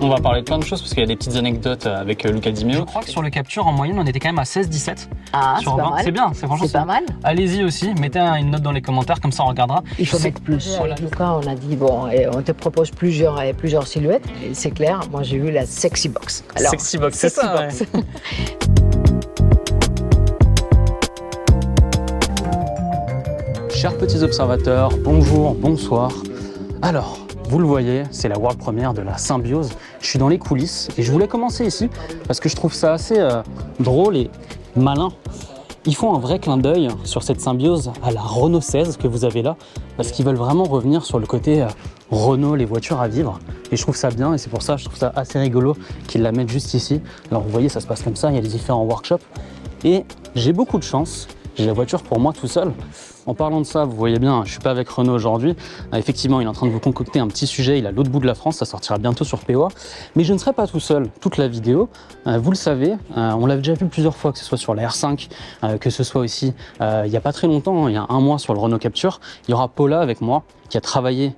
On va parler de plein de choses parce qu'il y a des petites anecdotes avec Luca Di Meo. Je crois que sur le capture, en moyenne, on était quand même à 16-17 Ah, sur c'est 20. pas mal. C'est bien, c'est franchement C'est pas mal. Allez-y aussi, mettez une note dans les commentaires, comme ça on regardera. Il faut mettre plus. Avec Luca, on a dit, bon, et on te propose plusieurs silhouettes. Et c'est clair, moi j'ai vu la Sexy Box. Alors, Sexy Box, c'est ça. Box. Ouais. Chers petits observateurs, bonjour, bonsoir. Alors, vous le voyez, c'est la world première de la Symbiose. Je suis dans les coulisses et je voulais commencer ici parce que je trouve ça assez drôle et malin. Ils font un vrai clin d'œil sur cette Symbiose à la Renault 16 que vous avez là parce qu'ils veulent vraiment revenir sur le côté Renault, les voitures à vivre. Et je trouve ça bien et c'est pour ça que je trouve ça assez rigolo qu'ils la mettent juste ici. Alors vous voyez, ça se passe comme ça, il y a les différents workshops. Et j'ai beaucoup de chance, j'ai la voiture pour moi tout seul. En parlant de ça, vous voyez bien, je ne suis pas avec Renault aujourd'hui. Effectivement, il est en train de vous concocter un petit sujet. Il est à l'autre bout de la France, ça sortira bientôt sur POA. Mais je ne serai pas tout seul toute la vidéo. Vous le savez, on l'a déjà vu plusieurs fois, que ce soit sur la R5, que ce soit aussi il n'y a pas très longtemps, il y a un mois sur le Renault Capture. Il y aura Paula avec moi qui a travaillé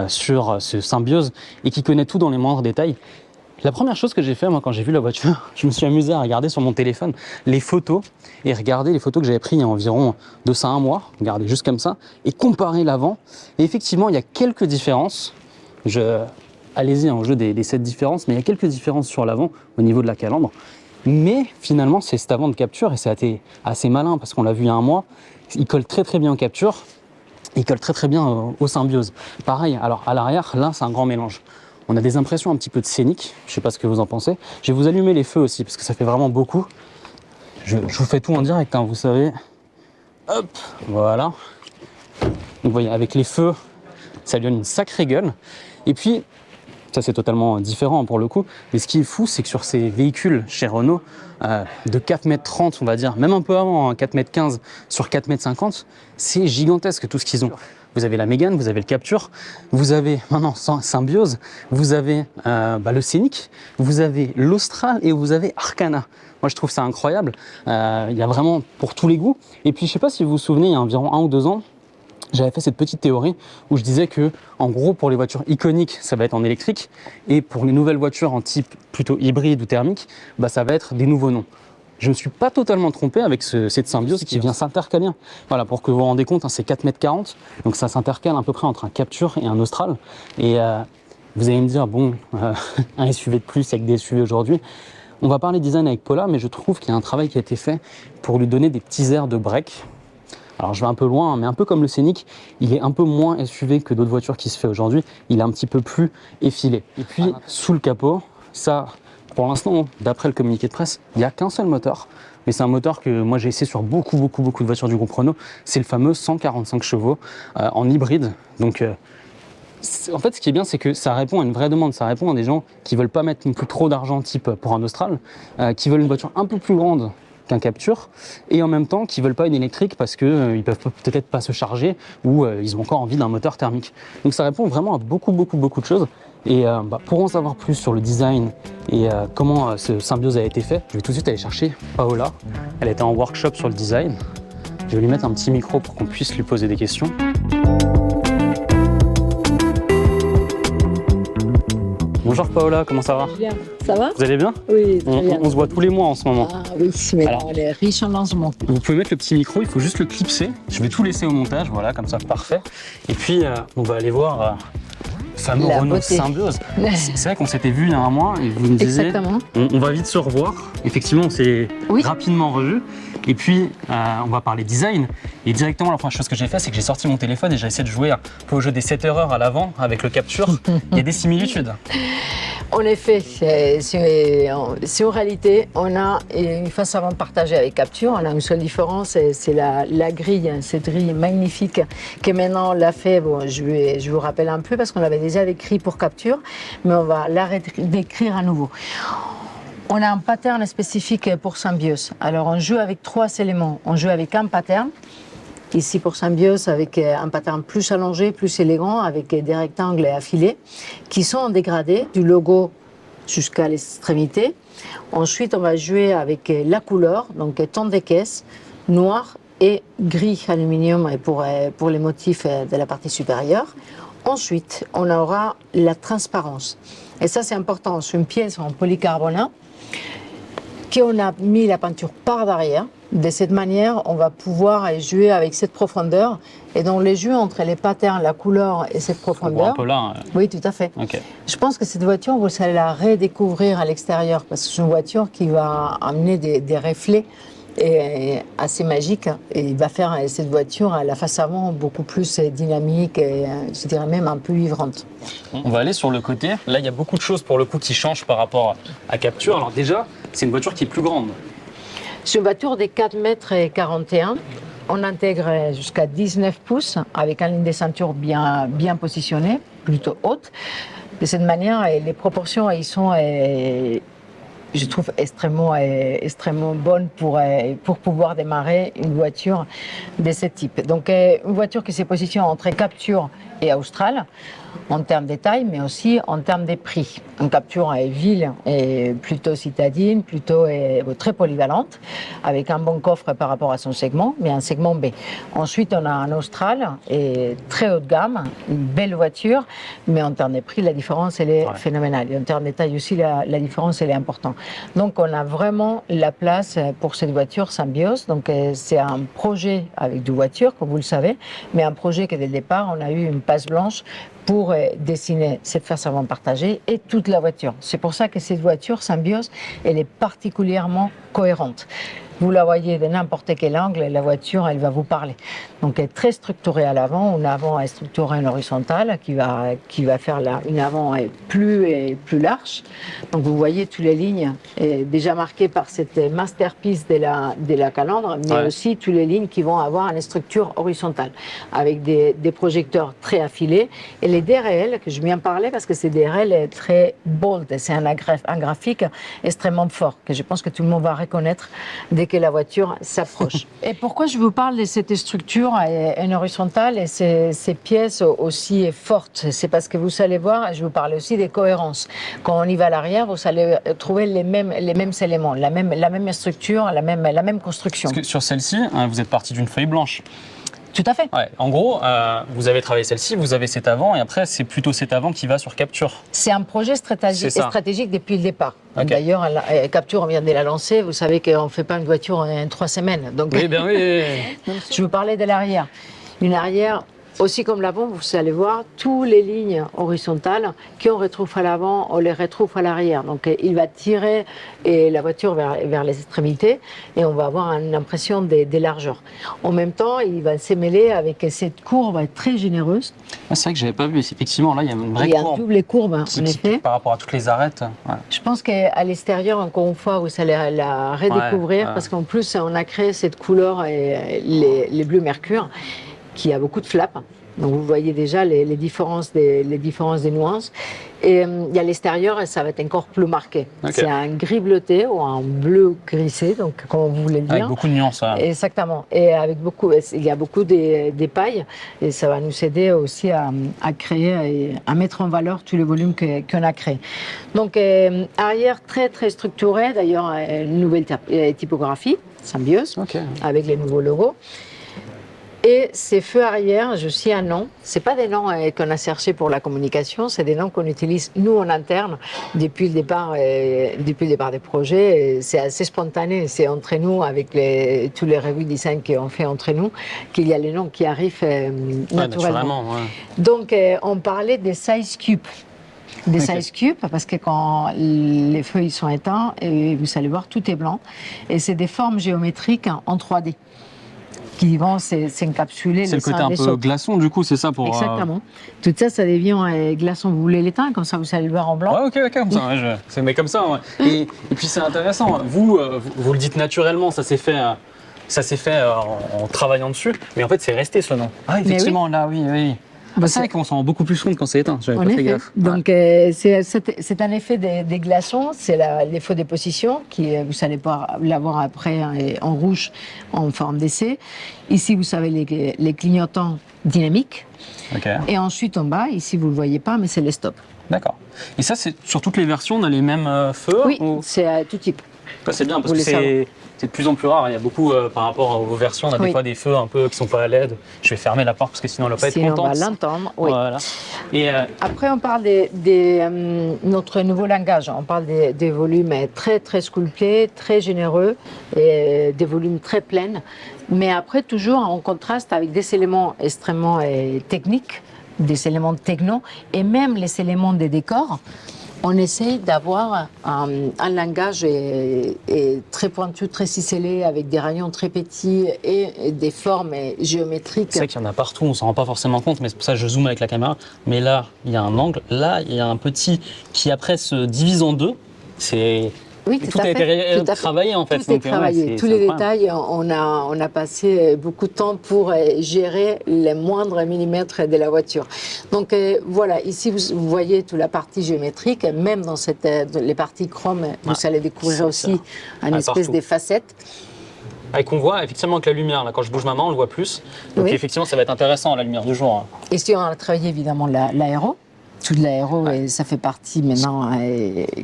sur ce Symbiose et qui connaît tout dans les moindres détails. La première chose que j'ai fait, moi, quand j'ai vu la voiture, je me suis amusé à regarder sur mon téléphone les photos et regarder les photos que j'avais prises il y a environ de ça un mois, regarder juste comme ça, et comparer l'avant. Et effectivement, il y a quelques différences. Allez-y, au jeu des 7 différences, mais il y a quelques différences sur l'avant au niveau de la calandre. Mais finalement, c'est cet avant de capture et c'est assez malin parce qu'on l'a vu il y a un mois. Il colle très très bien en capture, il colle très très bien au Symbiose. Pareil, alors à l'arrière, là, c'est un grand mélange. On a des impressions un petit peu de scénic, je ne sais pas ce que vous en pensez. Je vais vous allumer les feux aussi, parce que ça fait vraiment beaucoup. Je vous fais tout en direct, hein, vous savez. Hop, voilà. Donc vous voyez, avec les feux, ça donne une sacrée gueule. Et puis, ça c'est totalement différent pour le coup, mais ce qui est fou, c'est que sur ces véhicules chez Renault, de 4,30 m, on va dire, même un peu avant, hein, 4,15 m sur 4,50 m, c'est gigantesque tout ce qu'ils ont. Vous avez la Mégane, vous avez le Capture, vous avez maintenant Symbiose, vous avez le Scénic, vous avez l'Austral et vous avez Arcana. Moi je trouve ça incroyable, il y a vraiment pour tous les goûts. Et puis je ne sais pas si vous vous souvenez, il y a environ 1 ou 2 ans, j'avais fait cette petite théorie où je disais que, en gros, pour les voitures iconiques, ça va être en électrique, et pour les nouvelles voitures en type plutôt hybride ou thermique, ça va être des nouveaux noms. Je ne me suis pas totalement trompé avec cette Symbiose qui vient s'intercaler. Voilà, pour que vous vous rendez compte, hein, c'est 4,40 m, donc ça s'intercale à peu près entre un Capture et un Austral. Et vous allez me dire, bon, un SUV de plus avec des SUV aujourd'hui. On va parler design avec Paula, mais je trouve qu'il y a un travail qui a été fait pour lui donner des petits airs de break. Alors je vais un peu loin, mais un peu comme le Scénic, il est un peu moins SUV que d'autres voitures qui se fait aujourd'hui. Il est un petit peu plus effilé. Et puis sous le capot, ça, pour l'instant, d'après le communiqué de presse, il n'y a qu'un seul moteur. Mais c'est un moteur que moi j'ai essayé sur beaucoup de voitures du groupe Renault. C'est le fameux 145 chevaux en hybride. Donc en fait, ce qui est bien, c'est que ça répond à une vraie demande. Ça répond à des gens qui ne veulent pas mettre non plus trop d'argent type pour un Austral, qui veulent une voiture un peu plus grande qu'un Capture, et en même temps qui ne veulent pas une électrique parce qu'ils ne peuvent peut-être pas se charger ou ils ont encore envie d'un moteur thermique. Donc ça répond vraiment à beaucoup de choses. Et pour en savoir plus sur le design et comment ce Symbiose a été fait, je vais tout de suite aller chercher Paola. Elle était en workshop sur le design. Je vais lui mettre un petit micro pour qu'on puisse lui poser des questions. Bonjour Paola, comment ça va? Bien, ça va? Vous allez bien? Oui, très bien. On se voit tous les mois en ce moment. Ah oui, mais Alors, on est riche en lancement. Vous pouvez mettre le petit micro, il faut juste le clipser. Je vais tout laisser au montage, voilà, comme ça, parfait. Et puis, on va aller voir le fameux La Renault beauté. Symbiose. C'est vrai qu'on s'était vu il y a un mois et vous me disiez, Exactement. on va vite se revoir. Effectivement, on s'est Oui. rapidement revu. Et puis, on va parler design. Et directement, la première chose que j'ai fait, c'est que j'ai sorti mon téléphone et j'ai essayé de jouer un peu au jeu des 7 erreurs à l'avant avec le Capture. Il y a des similitudes. En effet, c'est en réalité, on a une face avant partagée avec Capture. On a une seule différence, c'est la grille, cette grille magnifique que maintenant on l'a fait. Bon, je vous rappelle un peu parce qu'on l'avait déjà décrit pour Capture, mais on va la décrire à nouveau. On a un pattern spécifique pour Symbiose. Alors on joue avec 3 éléments. On joue avec un pattern. Ici pour Symbiose avec un pattern plus allongé, plus élégant, avec des rectangles affilés qui sont en dégradé du logo jusqu'à l'extrémité. Ensuite, on va jouer avec la couleur, donc ton des caisses, noir et gris aluminium pour les motifs de la partie supérieure. Ensuite, on aura la transparence. Et ça, c'est important. C'est une pièce en polycarbonate qu'on a mis la peinture par derrière. De cette manière, on va pouvoir jouer avec cette profondeur. Et dans les jeux entre les patterns, la couleur et cette On voit un profondeur. peu là. Oui, tout à fait. Ok. Je pense que cette voiture, vous allez la redécouvrir à l'extérieur parce que c'est une voiture qui va amener des reflets assez magiques et il va faire cette voiture à la face avant beaucoup plus dynamique et je dirais même un peu vibrante. On va aller sur le côté. Là, il y a beaucoup de choses pour le coup qui changent par rapport à Capture. Alors déjà, c'est une voiture qui est plus grande. C'est une voiture de 4,41 m. On intègre jusqu'à 19 pouces avec une ligne de ceinture bien positionnée, plutôt haute. De cette manière, les proportions ils sont, je trouve, extrêmement bonnes pour pouvoir démarrer une voiture de ce type. Donc, une voiture qui se positionne entre Capture et Austral en termes de taille, mais aussi en termes de prix. Une Capture ville est plutôt citadine, plutôt très polyvalente, avec un bon coffre par rapport à son segment, mais un segment B. Ensuite, on a un Austral, très haut de gamme, une belle voiture, mais en termes de prix, la différence, elle est phénoménale. Et en termes de taille aussi, la différence, elle est importante. Donc, on a vraiment la place pour cette voiture Symbiose. Donc, c'est un projet avec deux voitures, comme vous le savez, mais un projet que dès le départ, on a eu une passe blanche pour dessiner cette face avant partagée et toute la voiture. C'est pour ça que cette voiture Symbiose, elle est particulièrement cohérente. Vous la voyez de n'importe quel angle, la voiture, elle va vous parler. Donc, elle est très structurée à l'avant. Une avant est structurée en horizontale qui va faire une avant plus large. Donc, vous voyez toutes les lignes déjà marquées par cette masterpiece de la calandre, mais aussi toutes les lignes qui vont avoir une structure horizontale avec des projecteurs très affilés. Et les DRL, que je viens de parler parce que c'est des DRL très bold, c'est un graphique extrêmement fort que je pense que tout le monde va reconnaître dès que la voiture s'approche. Et pourquoi je vous parle de cette structure en horizontale et ces pièces aussi fortes? C'est parce que vous allez voir, je vous parle aussi des cohérences. Quand on y va à l'arrière, vous allez trouver les mêmes éléments, la même structure, la même construction. Parce que sur celle-ci, vous êtes parti d'une feuille blanche. Tout à fait. Ouais. En gros, vous avez travaillé celle-ci, vous avez cet avant, et après, c'est plutôt cet avant qui va sur Capture. C'est un projet stratégique depuis le départ. Okay. D'ailleurs, Capture, on vient de la lancer. Vous savez qu'on ne fait pas une voiture en 3 semaines. Donc, oui, bien oui. Je vous parlais de l'arrière. Une arrière, aussi comme l'avant, vous allez voir, toutes les lignes horizontales qu'on retrouve à l'avant, on les retrouve à l'arrière. Donc, il va tirer la voiture vers les extrémités et on va avoir une impression de largeur. En même temps, il va s'émêler avec cette courbe très généreuse. Ah, c'est vrai que je n'avais pas vu. Effectivement, là, il y a une vraie courbe. Il y a une double courbe, en effet. Par rapport à toutes les arêtes. Ouais. Je pense qu'à l'extérieur, encore une fois, vous allez la redécouvrir parce qu'en plus, on a créé cette couleur, les bleus mercure, qui a beaucoup de flaps. Donc vous voyez déjà les différences des nuances. Et il y a l'extérieur et ça va être encore plus marqué. Okay. C'est un gris bleuté ou un bleu grissé, donc comme vous voulez le dire. Avec beaucoup de nuances. Ouais. Exactement. Et il y a beaucoup d'épailles et ça va nous aider aussi à créer et à mettre en valeur tout le volume qu'on a créé. Donc arrière très très structuré. D'ailleurs une nouvelle typographie Symbiose avec les nouveaux logos. Et ces feux arrière, je suis un nom. C'est pas des noms qu'on a cherchés pour la communication, c'est des noms qu'on utilise nous en interne depuis le départ des projets. C'est assez spontané, c'est entre nous avec tous les revues de design qu'on fait entre nous qu'il y a les noms qui arrivent naturellement. Donc on parlait des size cubes. Des size cubes, parce que quand les feuilles sont éteintes, et vous allez voir, tout est blanc. Et c'est des formes géométriques en 3D. Qui vont s'encapsuler. C'est le côté un peu glaçon, du coup, c'est ça pour... Exactement. Tout ça, ça devient glaçon. Vous voulez l'éteindre, comme ça, vous allez le voir en blanc. Ouais, ok, comme ça. Mais comme ça, ouais. Et puis, c'est intéressant. Vous le dites naturellement, ça s'est fait en travaillant dessus. Mais en fait, c'est resté, ce nom. Ah, effectivement, là, oui. Bah, c'est vrai qu'on s'en rend beaucoup plus compte quand c'est éteint. J'avais pas fait gaffe. Donc, c'est un effet des glaçons, c'est l'effet des positions, vous allez pouvoir l'avoir après en rouge en forme d'essai. Ici, vous savez les clignotants dynamiques. Ok. Et ensuite en bas, ici vous ne le voyez pas, mais c'est les stops. D'accord. Et ça, c'est sur toutes les versions, on a les mêmes feux Oui, ou... c'est à tout type. Ça, c'est bien parce Vous que voulez savoir. c'est de plus en plus rare. Il y a beaucoup, par rapport aux versions, on a des Oui. fois des feux un peu qui sont pas à LED. Je vais fermer la porte parce que sinon elle va pas être Sinon, on contente. va l'entendre. Oui. Voilà. Et Après, on parle notre nouveau langage. On parle des volumes très, très sculptés, très généreux, et des volumes très pleins. Mais après, toujours en contraste avec des éléments extrêmement techniques, des éléments techno, et même les éléments des décors. On essaie d'avoir un langage très pointu, très ciselé, avec des rayons très petits et des formes géométriques. c'est vrai qu'il y en a partout, on s'en rend pas forcément compte, mais c'est pour ça que je zoome avec la caméra. Mais là, il y a un angle, là, il y a un petit qui après se divise en deux. C'est Oui, tout a été travaillé en fait. Tout est travaillé. Tous les détails, on a passé beaucoup de temps pour gérer les moindres millimètres de la voiture. Donc voilà, ici vous voyez toute la partie géométrique, même dans les parties chrome, vous allez découvrir aussi une espèce de facettes. Et qu'on voit effectivement avec la lumière, là, quand je bouge ma main, on le voit plus. Donc Oui. effectivement, ça va être intéressant, la lumière du jour. Ici, on a travaillé évidemment l'aéro. Tout l'aéro, et ça fait partie maintenant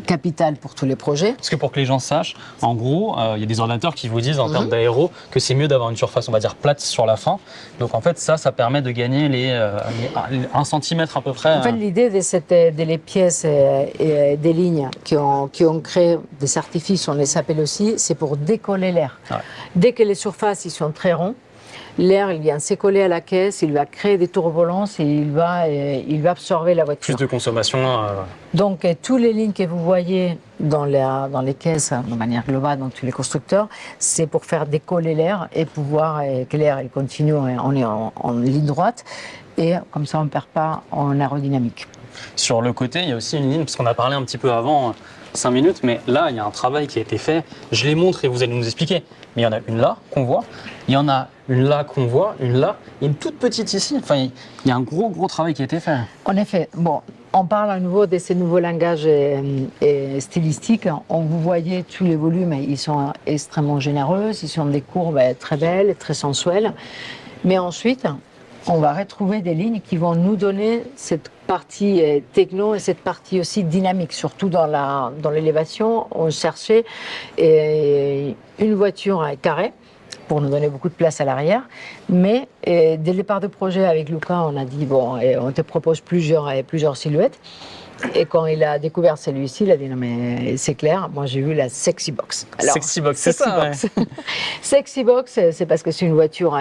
capitale pour tous les projets. Parce que pour que les gens sachent, en gros, il y a des ordinateurs qui vous disent en termes d'aéro que c'est mieux d'avoir une surface, on va dire, plate sur la fin. Donc en fait, ça permet de gagner les 1 cm à peu près. En fait, l'idée les pièces et des lignes qui ont créé des artifices, on les appelle aussi, c'est pour décoller l'air. Ouais. Dès que les surfaces ils sont très ronds, l'air il vient s'écoller à la caisse, il va créer des turbulences et il va absorber la voiture. Plus de consommation. Donc, toutes les lignes que vous voyez dans les caisses, de manière globale, dans tous les constructeurs, c'est pour faire décoller l'air et pouvoir que l'air il continue en ligne droite. Et comme ça, on ne perd pas en aérodynamique. Sur le côté, il y a aussi une ligne, parce qu'on a parlé un petit peu avant, 5 minutes, mais là, il y a un travail qui a été fait. Je les montre et vous allez nous expliquer. Mais il y en a une là qu'on voit, il y en a une là qu'on voit, une là, et une toute petite ici. Enfin, il y a un gros travail qui a été fait. En effet, bon, on parle à nouveau de ces nouveaux langages stylistiques. On vous voyez tous les volumes, ils sont extrêmement généreux, ils sont des courbes très belles, très sensuelles. Mais ensuite, on va retrouver des lignes qui vont nous donner cette partie techno et cette partie aussi dynamique, surtout dans l'élévation. On cherchait une voiture carrée pour nous donner beaucoup de place à l'arrière. Mais dès le départ de projet avec Luca, on a dit bon, on te propose plusieurs silhouettes. Et quand il a découvert celui-ci, il a dit non mais c'est clair, moi j'ai vu la Sexy Box. Alors, Sexy Box, c'est ça. Box. Ouais. Sexy Box, c'est parce que c'est une voiture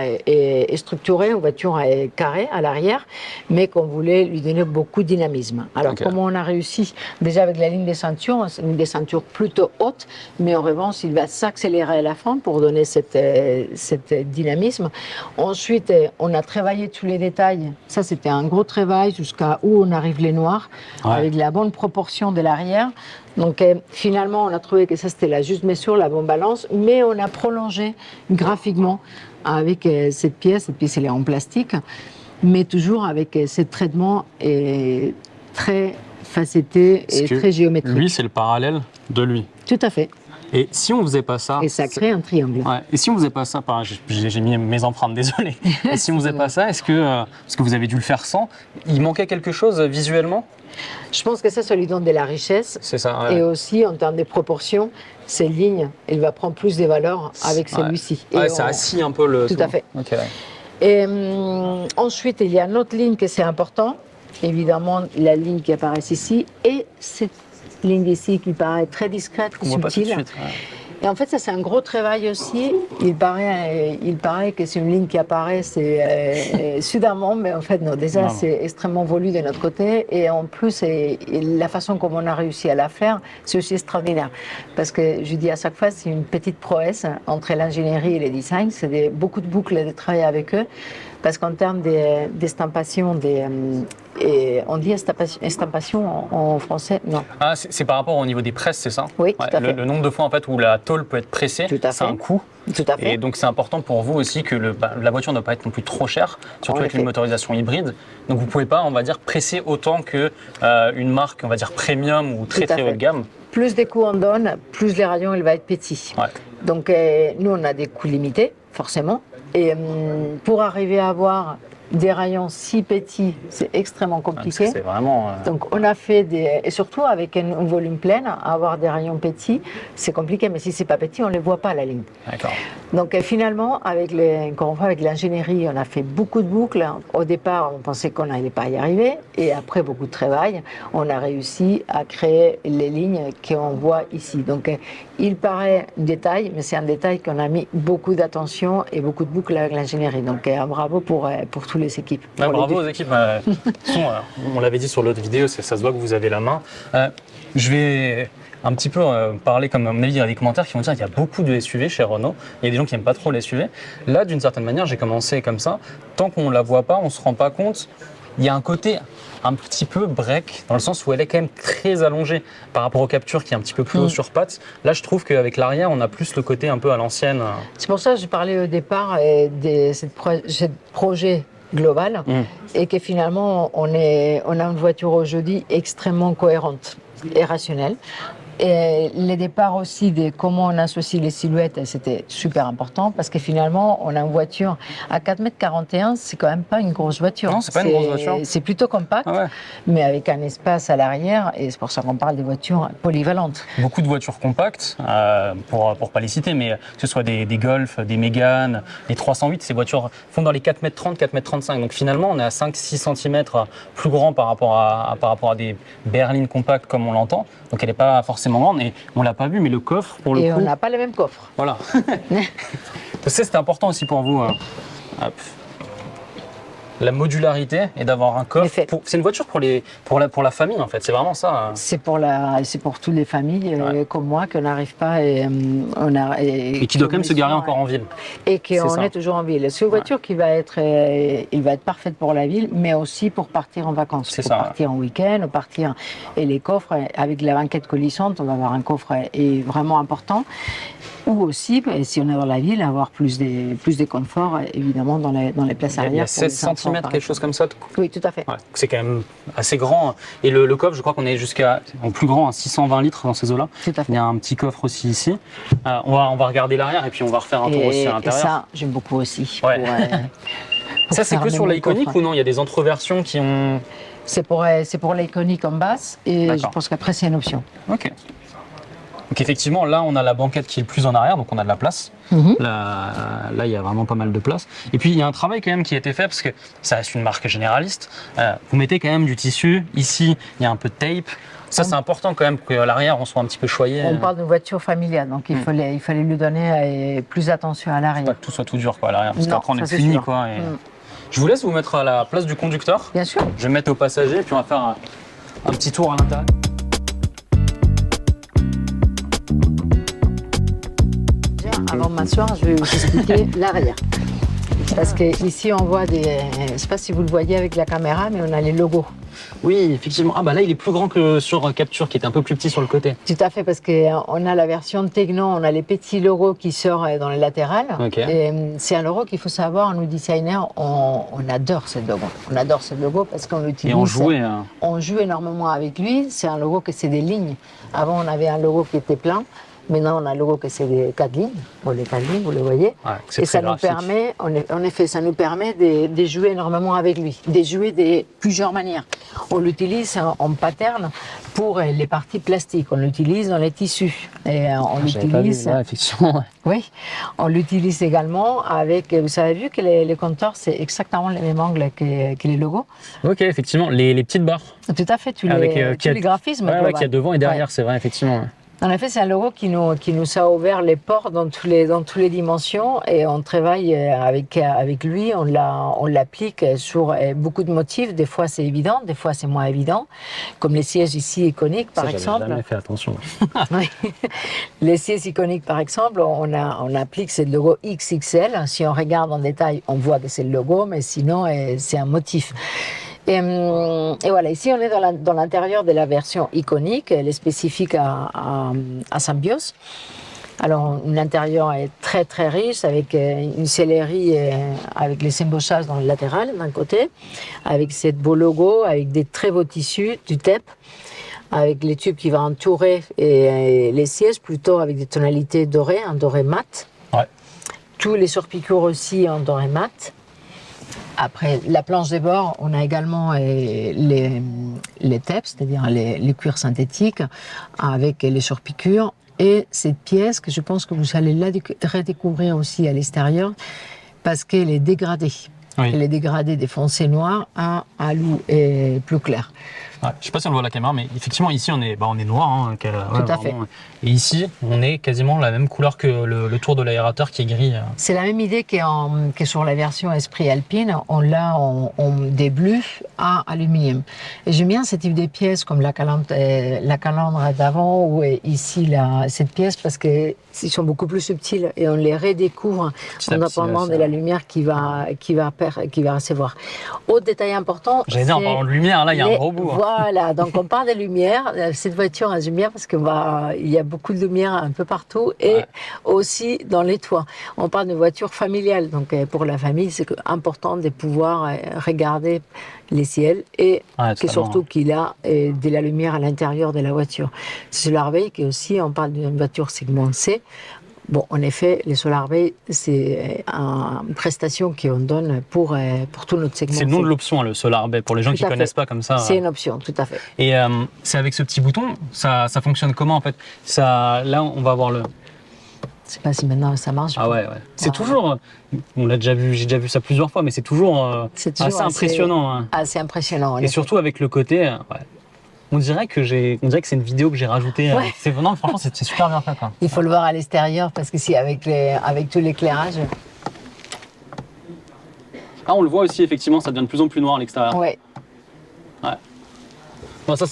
structurée, une voiture carrée à l'arrière, mais qu'on voulait lui donner beaucoup de dynamisme. Alors comment on a réussi? Déjà avec la ligne des ceintures plutôt haute, mais en revanche il va s'accélérer à la fin pour donner cette dynamisme. Ensuite, on a travaillé tous les détails. Ça c'était un gros travail jusqu'à où on arrive les noirs. Ouais. Avec la bonne proportion de l'arrière. Donc finalement, on a trouvé que ça c'était la juste mesure, la bonne balance, mais on a prolongé graphiquement avec cette pièce elle est en plastique, mais toujours avec ce traitement très facetté et très géométrique. Lui, c'est le parallèle de lui. Tout à fait. Et si on faisait pas ça... Et ça crée un triangle. Ouais. Et si on faisait pas ça, j'ai mis mes empreintes, désolé. Et si on faisait pas ça, est-ce que, parce que vous avez dû le faire sans, il manquait quelque chose visuellement? Je pense que ça lui donne de la richesse. C'est ça, ouais. Et aussi, en termes de proportions, ces lignes, il va prendre plus de valeur avec celui-ci. Ouais, ça assis un peu le... Tout à fait. Okay, ouais. Et ensuite, il y a une autre ligne que c'est important. Évidemment, la ligne qui apparaît ici et cette ligne ici qui paraît très discrète, subtile. Et en fait, ça c'est un gros travail aussi. Il paraît que c'est une ligne qui apparaît soudainement, mais en fait non. Déjà, c'est extrêmement voulu de notre côté, et en plus, la façon comme on a réussi à la faire, c'est aussi extraordinaire. Parce que je dis à chaque fois, c'est une petite prouesse entre l'ingénierie et le design. C'est beaucoup de boucles de travail avec eux. Parce qu'en termes d'estampation, on dit estampation en français? Non. Ah, c'est par rapport au niveau des presses, c'est ça? Oui, tout à fait. Le nombre de fois en fait, où la tôle peut être pressée, c'est un coût. Tout à fait. Et donc c'est important pour vous aussi que la voiture ne doit pas être non plus trop chère, surtout avec une motorisation hybride. Donc vous ne pouvez pas, on va dire, presser autant qu'une marque, on va dire, premium ou très haut de gamme. Plus des coûts on donne, plus les rayons il va être petit. Ouais. Donc nous on a des coûts limités, forcément. Et pour arriver à avoir des rayons si petits, c'est extrêmement compliqué. C'est vraiment... Donc on a fait et surtout avec un volume plein, avoir des rayons petits, c'est compliqué, mais si c'est pas petit, on les voit pas la ligne. D'accord. Donc finalement, avec l'ingénierie, on a fait beaucoup de boucles. Au départ, on pensait qu'on n'allait pas y arriver, et après beaucoup de travail, on a réussi à créer les lignes qu'on voit ici. Donc il paraît un détail, mais c'est un détail qu'on a mis beaucoup d'attention et beaucoup de boucles avec l'ingénierie. Donc bravo pour toutes les équipes. Bravo aux équipes. On l'avait dit sur l'autre vidéo, ça se voit que vous avez la main. Je vais un petit peu parler, comme à mon avis, il y a des commentaires qui vont dire qu'il y a beaucoup de SUV chez Renault. Il y a des gens qui n'aiment pas trop les SUV. Là, d'une certaine manière, j'ai commencé comme ça. Tant qu'on ne la voit pas, on ne se rend pas compte. Il y a un côté un petit peu break, dans le sens où elle est quand même très allongée par rapport aux captures qui est un petit peu plus haut sur pattes. Là, je trouve qu'avec l'arrière, on a plus le côté un peu à l'ancienne. C'est pour ça que je parlais au départ de ce projet global et que finalement, on a une voiture aujourd'hui extrêmement cohérente et rationnelle. Et le départ aussi de comment on associe les silhouettes, c'était super important parce que finalement, on a une voiture à 4,41 m, c'est quand même pas une grosse voiture. Non, c'est pas une grosse voiture. C'est plutôt compact, mais avec un espace à l'arrière, et c'est pour ça qu'on parle des voitures polyvalentes. Beaucoup de voitures compactes, pour pas les citer, mais que ce soit des Golf, des Mégane, les 308, ces voitures font dans les 4,30 m, 4,35 m. Donc finalement, on est à 5-6 cm plus grand par rapport à des berlines compactes comme on l'entend. Donc elle n'est pas forcément grande, et on l'a pas vu, mais le coffre, pour le coup... Et on n'a pas le même coffre. Voilà. C'était important aussi pour vous. Hop. La modularité et d'avoir un coffre. C'est une voiture pour la famille, en fait. C'est vraiment ça. C'est pour toutes les familles comme moi qu'on n'arrive pas et qui doit quand même se garer encore en ville. Et qu'on est toujours en ville. C'est une voiture qui va être parfaite pour la ville, mais aussi pour partir en vacances. Pour partir en week-end, partir. Et les coffres, avec la banquette coulissante, on va avoir un coffre vraiment important. Ou aussi, si on est dans la ville, avoir plus de confort, évidemment, dans les places arrière. Il y a 16 cm, quelque chose comme ça. Oui, tout à fait. Ouais, c'est quand même assez grand. Et le coffre, je crois qu'on est en plus grand, à 620 litres dans ces eaux-là. Tout à fait. Il y a un petit coffre aussi ici. On va regarder l'arrière et puis on va refaire un tour aussi à l'intérieur. Et ça, j'aime beaucoup aussi. Ouais. Ça, c'est que sur l'Iconic ou non? Il y a des autres versions qui ont... C'est pour l'Iconic en basse et je pense qu'après, c'est une option. Ok. Donc effectivement, là, on a la banquette qui est le plus en arrière, donc on a de la place. Là, il y a vraiment pas mal de place. Et puis, il y a un travail quand même qui a été fait, parce que ça reste une marque généraliste. Vous mettez quand même du tissu. Ici, il y a un peu de tape. Ça, c'est important quand même qu'à l'arrière, on soit un petit peu choyé. On parle d'une voiture familiale, donc il fallait lui donner plus attention à l'arrière. Pas que tout soit tout dur quoi, à l'arrière, parce qu'après, on est fini. Quoi, et... Je vous laisse vous mettre à la place du conducteur. Bien sûr. Je vais mettre aux passagers, puis on va faire un petit tour à l'intérieur. Avant de m'asseoir, je vais vous expliquer l'arrière. Parce qu'ici, on voit je ne sais pas si vous le voyez avec la caméra, mais on a les logos. Oui, effectivement. Ah bah là, il est plus grand que sur Capture, qui était un peu plus petit sur le côté. Tout à fait, parce qu'on a la version Tegno, on a les petits logos qui sortent dans les latérales. Et c'est un logo qu'il faut savoir, nous designers, on adore ce logo. On adore ce logo parce qu'on l'utilise. Et on jouait. On joue énormément avec lui. C'est un logo que c'est des lignes. Avant, on avait un logo qui était plein. Maintenant, on a le logo que c'est des 4 lignes. Bon, les 4 lignes, vous le voyez. Ouais, et ça nous permet, en effet, ça nous permet de jouer énormément avec lui, de jouer de plusieurs manières. On l'utilise en pattern pour les parties plastiques. On l'utilise dans les tissus. Et on l'utilise. Effectivement. Oui. On l'utilise également avec. Vous avez vu que les compteurs, c'est exactement les mêmes angles que les logos. Ok, effectivement, les petites barres. Tout à fait, tous les graphismes. Ouais, qu'il y a devant et derrière, c'est vrai, effectivement. En effet, c'est un logo qui nous a ouvert les portes dans toutes les dimensions et on travaille avec lui, on l'applique sur beaucoup de motifs. Des fois, c'est évident, des fois, c'est moins évident. Comme les sièges ici iconiques, par exemple. J'avais jamais fait attention. Oui. Les sièges iconiques, par exemple, on applique ce logo XXL. Si on regarde en détail, on voit que c'est le logo, mais sinon, c'est un motif. Et voilà, ici on est dans l'intérieur de la version iconique, elle est spécifique à Symbios. Alors l'intérieur est très très riche avec une sellerie avec les embossages dans le latéral d'un côté, avec ce beau logo, avec des très beaux tissus, du tape, avec les tubes qui vont entourer les sièges plutôt avec des tonalités dorées, un doré mat. Ouais. Tous les surpiqûres aussi en doré mat. Après, la planche des bords, on a également les TEP, c'est-à-dire les cuirs synthétiques avec les surpiqûres. Et cette pièce que je pense que vous allez la redécouvrir aussi à l'extérieur parce qu'elle est dégradée. Oui. Elle est dégradée des foncés noirs à loup et plus clair. Ouais, je sais pas si on le voit à la caméra, mais effectivement ici on est noir. Hein, Tout à fait. Et ici on est quasiment la même couleur que le tour de l'aérateur qui est gris. C'est la même idée que sur la version Esprit Alpine. On l'a en des bleus à aluminium. Et j'aime bien ce type de pièces comme la calandre d'avant ou ici cette pièce parce qu'ils sont beaucoup plus subtils et on les redécouvre en dépendant de la lumière qui va recevoir. Autre détail important. J'allais dire en parlant de lumière, là il y a un gros bout. Voilà, donc on parle des lumières. Cette voiture, j'aime bien parce qu'il y a beaucoup de lumière un peu partout et aussi dans les toits. On parle de voiture familiale, donc pour la famille, c'est important de pouvoir regarder les ciels et surtout qu'il a de la lumière à l'intérieur de la voiture. SolarBay, qui aussi, on parle d'une voiture segment C. Bon, en effet, les SolarBay, c'est une prestation qu'on donne pour tout notre segment. C'est le nom de l'option, le SolarBay, pour les gens qui ne connaissent pas comme ça. C'est une option, tout à fait. Et c'est avec ce petit bouton, ça fonctionne comment en fait? Là, on va voir le... Je ne sais pas si maintenant ça marche. Ah ouais. C'est toujours, on l'a déjà vu, j'ai déjà vu ça plusieurs fois, mais c'est toujours assez impressionnant. Hein. Assez impressionnant. Et surtout avec le côté... On dirait que c'est une vidéo que j'ai rajoutée. Ouais. Non, franchement, c'est super bien fait. Quoi. Il faut le voir à l'extérieur parce que si avec tout l'éclairage. Ah, on le voit aussi, effectivement, ça devient de plus en plus noir à l'extérieur. Ouais. Bon, ça,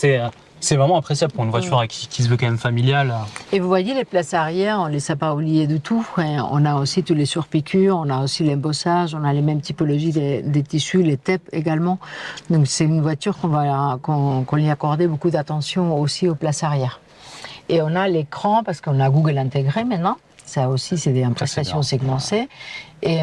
c'est vraiment appréciable pour une voiture qui se veut quand même familiale. Et vous voyez les places arrière, on ne les a pas oubliées du tout. On a aussi tous les surpiqûres, on a aussi l'embossage, on a les mêmes typologies des tissus, les TEP également. Donc c'est une voiture qu'on lui accordait beaucoup d'attention aussi aux places arrière. Et on a l'écran, parce qu'on a Google intégré maintenant. Ça aussi, c'est des prestations segmentées. Et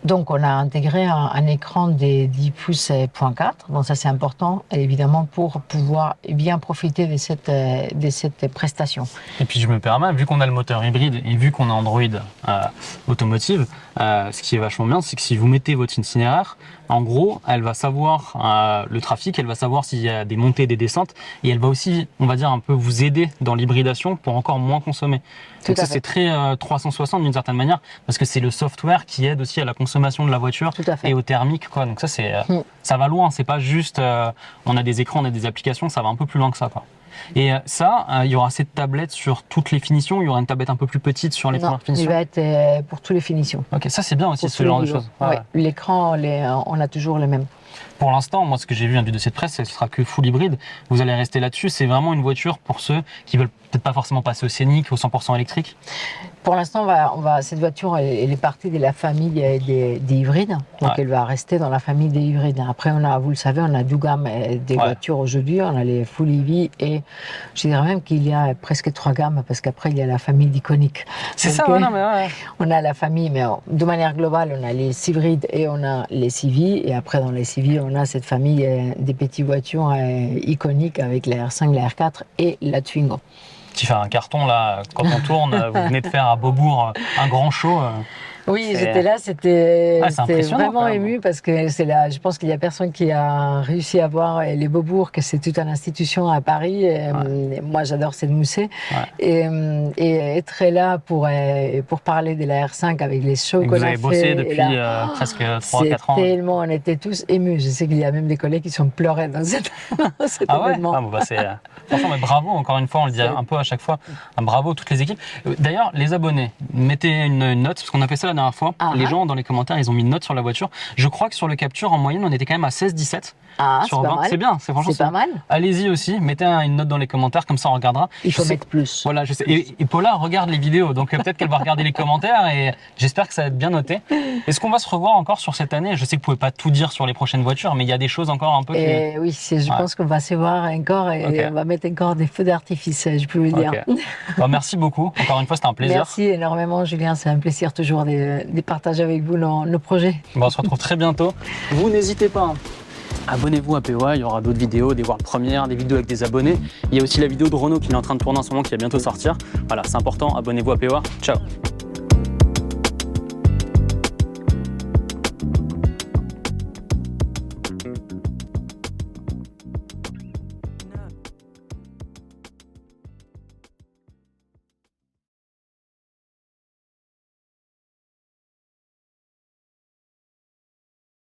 donc, on a intégré un écran de 10 pouces 0.4. Donc, ça, c'est important, évidemment, pour pouvoir bien profiter de cette prestation. Et puis, je me permets, vu qu'on a le moteur hybride et vu qu'on a Android automotive, ce qui est vachement bien, c'est que si vous mettez votre itinéraire, en gros, elle va savoir le trafic, elle va savoir s'il y a des montées, des descentes, et elle va aussi, on va dire, un peu vous aider dans l'hybridation pour encore moins consommer. Donc ça, c'est très 360 d'une certaine manière, parce que c'est le software qui aide aussi à la consommation de la voiture et au thermique, quoi. Donc ça, ça va loin. C'est pas juste, on a des écrans, on a des applications, ça va un peu plus loin que ça, quoi. Et ça, il y aura cette tablette sur toutes les finitions, il y aura une tablette un peu plus petite sur les premières finitions. Il va être pour toutes les finitions. Ok, ça c'est bien aussi, ce genre de choses. Ouais. L'écran, on a toujours les mêmes. Pour l'instant, moi, ce que j'ai vu du dossier de presse, ce sera que full hybride. Vous allez rester là-dessus. C'est vraiment une voiture pour ceux qui veulent peut-être pas forcément passer au scénic, au 100% électrique. Pour l'instant, cette voiture, elle est partie de la famille des hybrides. Donc, elle va rester dans la famille des hybrides. Après, vous le savez, on a deux gammes des voitures aujourd'hui. On a les full EV et je dirais même qu'il y a presque 3 gammes parce qu'après, il y a la famille d'Iconic. C'est ça, non, mais ouais. On a la famille, mais de manière globale, on a les hybrides et on a les CV. Et après, dans les CV, on a cette famille des petites voitures iconiques avec la R5, la R4 et la Twingo. Qui fait un carton là, quand on tourne, vous venez de faire à Beaubourg un grand show. Oui, j'étais là, c'était vraiment ému ému parce que c'est là, je pense qu'il y a personne qui a réussi à voir les Beaubourg, que c'est toute une institution à Paris. Et, moi, j'adore cette moussée. Et être là pour parler de la R5 avec les shows qu'on a fait. Vous avez bossé depuis presque 3-4 ans. Tellement, on était tous émus. Je sais qu'il y a même des collègues qui sont pleurés dans cet événement. Franchement, mais bravo, encore une fois, on le dit un peu à chaque fois. Bravo à toutes les équipes. D'ailleurs, les abonnés, mettez une note, parce qu'on a fait ça la dernière fois. Les gens, dans les commentaires, ils ont mis une note sur la voiture. Je crois que sur le capture, en moyenne, on était quand même à 16-17. Sur 20. C'est bien, franchement, c'est pas mal. Allez-y aussi, mettez une note dans les commentaires, comme ça on regardera. Il faut mettre plus. Voilà, je sais. Et Paula regarde les vidéos, donc peut-être qu'elle va regarder les commentaires et j'espère que ça va être bien noté. Est-ce qu'on va se revoir encore sur cette année? Je sais que vous pouvez pas tout dire sur les prochaines voitures, mais il y a des choses encore un peu. Oui, je pense qu'on va se voir encore et on va mettre encore des feux d'artifice, je peux vous dire. Bon, merci beaucoup. Encore une fois, c'était un plaisir. Merci énormément, Julien. C'est un plaisir toujours de partager avec vous nos projets. Bon, on se retrouve très bientôt. Vous n'hésitez pas. Abonnez-vous à POA, il y aura d'autres vidéos, des world premières, des vidéos avec des abonnés. Il y a aussi la vidéo de Renault qui est en train de tourner en ce moment qui va bientôt sortir. Voilà, c'est important, abonnez-vous à POA. Ciao.